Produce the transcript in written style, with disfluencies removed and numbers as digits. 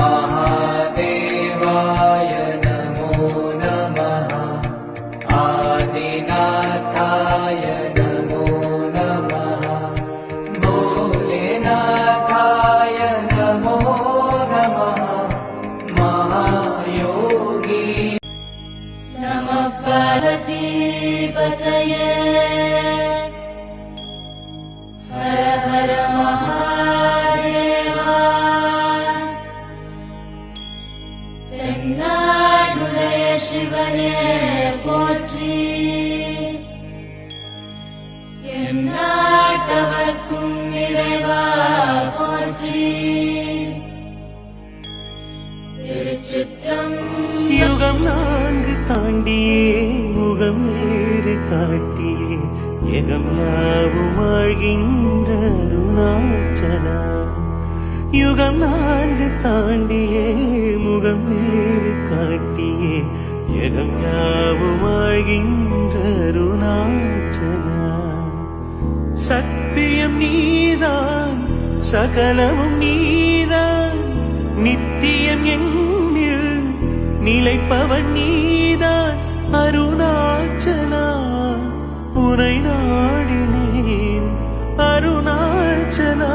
महादेवाय नमो नमः आदिनाथाय नमो नमः भोलेनाथाय नमो नमः महायोगी नमः पार्वतीपतये हर हर महादेवा தென்னாடுடைய சிவனே போற்றி எந்நாட்டவர்க்கும் இறைவா போற்றி திருச்சிற்றம்பலம் யுகம் நான்கு தாண்டியே முகம் வேறு காட்டியே ஏகம் யாவும் ஆழ்கின்ற அருணாச்சலா யுகம் நான்கு தாண்டியே முகம் வேறு காட்டியே ஏகம் யாவும் ஆழ்கின்ற அருணாச்சலா சத்தியம் நீதான் சகலமும் நீதான் நித்தியம் எண்ணில் நிலைப்பவன் நீதான் அருணாச்சலா உனை நாடினேன் அருணாச்சலா